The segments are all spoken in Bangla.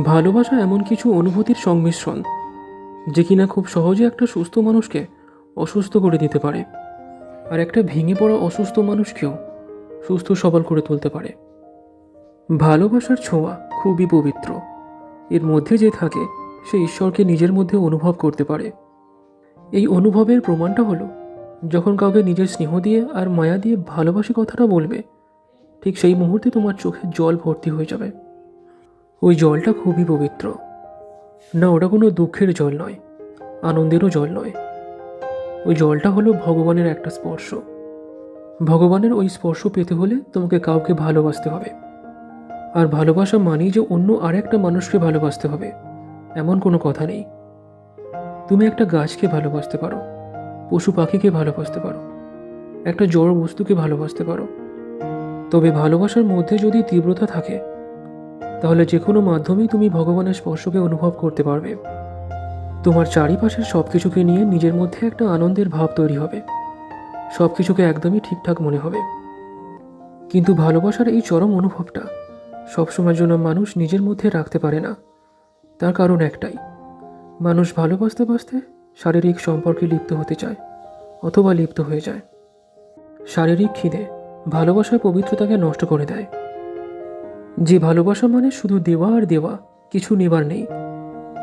ভালোবাসা এমন কিছু অনুভূতির সংমিশ্রণ যে কিনা খুব সহজে একটা সুস্থ মানুষকে অসুস্থ করে দিতে পারে, আর একটা ভেঙে পড়া অসুস্থ মানুষকেও সুস্থ সবল করে তুলতে পারে। ভালোবাসার ছোঁয়া খুবই পবিত্র। এর মধ্যে যে থাকে সে ঈশ্বরকে নিজের মধ্যে অনুভব করতে পারে। এই অনুভবের প্রমাণটা হলো যখন কাউকে নিজের স্নেহ দিয়ে আর মায়া দিয়ে ভালোবাসি কথাটা বলবে, ঠিক সেই মুহূর্তে তোমার চোখে জল ভর্তি হয়ে যাবে। ওই জলটা খুবই পবিত্র। না, ওটা কোনো দুঃখের জল নয়, আনন্দেরও জল নয়। ওই জলটা হলো ভগবানের একটা স্পর্শ। ভগবানের ওই স্পর্শ পেতে হলে তোমাকে কাউকে ভালোবাসতে হবে। আর ভালোবাসা মানেই যে অন্য আর একটা মানুষকে ভালোবাসতে হবে এমন কোনো কথা নেই। তুমি একটা গাছকে ভালোবাসতে পারো, পশু পাখিকে ভালোবাসতে পারো, একটা জড় বস্তুকে ভালোবাসতে পারো। তবে ভালোবাসার মধ্যে যদি তীব্রতা থাকে, তাহলে যে কোনো মাধ্যমেই তুমি ভগবানের স্পর্শকে অনুভব করতে পারবে। তোমার চারিপাশের সব কিছুকে নিয়ে নিজের মধ্যে একটা আনন্দের ভাব তৈরি হবে, সব কিছুকে একদমই ঠিকঠাক মনে হবে। কিন্তু ভালোবাসার এই চরম অনুভবটা সবসময়ের জন্য মানুষ নিজের মধ্যে রাখতে পারে না। তার কারণ একটাই, মানুষ ভালোবাসতে বাসতে শারীরিক সম্পর্কে লিপ্ত হতে চায় অথবা লিপ্ত হয়ে যায়। শারীরিক খিদে ভালোবাসার পবিত্রতাকে নষ্ট করে দেয়। যে ভালোবাসা মানে শুধু দেওয়া আর দেওয়া, কিছু নেবার নেই,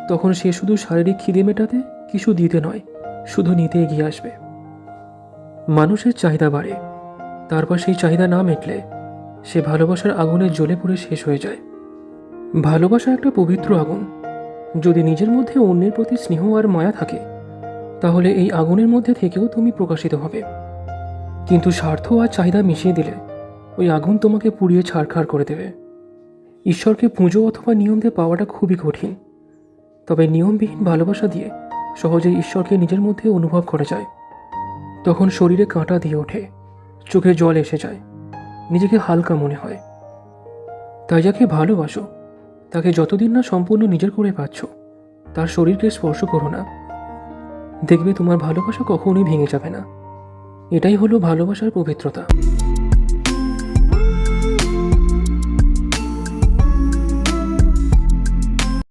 তখন সে শুধু শারীরিক খিদে মেটাতে কিছু দিতে নয়, শুধু নিতে এগিয়ে আসবে। মানুষের চাহিদা বাড়ে, তারপর সেই চাহিদা না মিটলে সে ভালোবাসার আগুনে জ্বলে পুড়ে শেষ হয়ে যায়। ভালোবাসা একটা পবিত্র আগুন। যদি নিজের মধ্যে অন্যের প্রতি স্নেহ আর মায়া থাকে, তাহলে এই আগুনের মধ্যে থেকেও তুমি প্রকাশিত হবে। কিন্তু স্বার্থ আর চাহিদা মিশিয়ে দিলে ওই আগুন তোমাকে পুড়িয়ে ছারখার করে দেবে। ঈশ্বরকে পুজো অথবা নিয়ম দিয়ে পাওয়াটা খুবই কঠিন, তবে নিয়মবিহীন ভালোবাসা দিয়ে সহজেই ঈশ্বরকে নিজের মধ্যে অনুভব করা যায়। তখন শরীরে কাঁটা দিয়ে ওঠে, চোখে জল এসে যায়, নিজেকে হালকা মনে হয়। তাই যাকে ভালোবাসো তাকে যতদিন না সম্পূর্ণ নিজের করে পাচ্ছ, তার শরীরকে স্পর্শ করো না। দেখবে তোমার ভালোবাসা কখনোই ভেঙে যাবে না। এটাই হলো ভালোবাসার পবিত্রতা।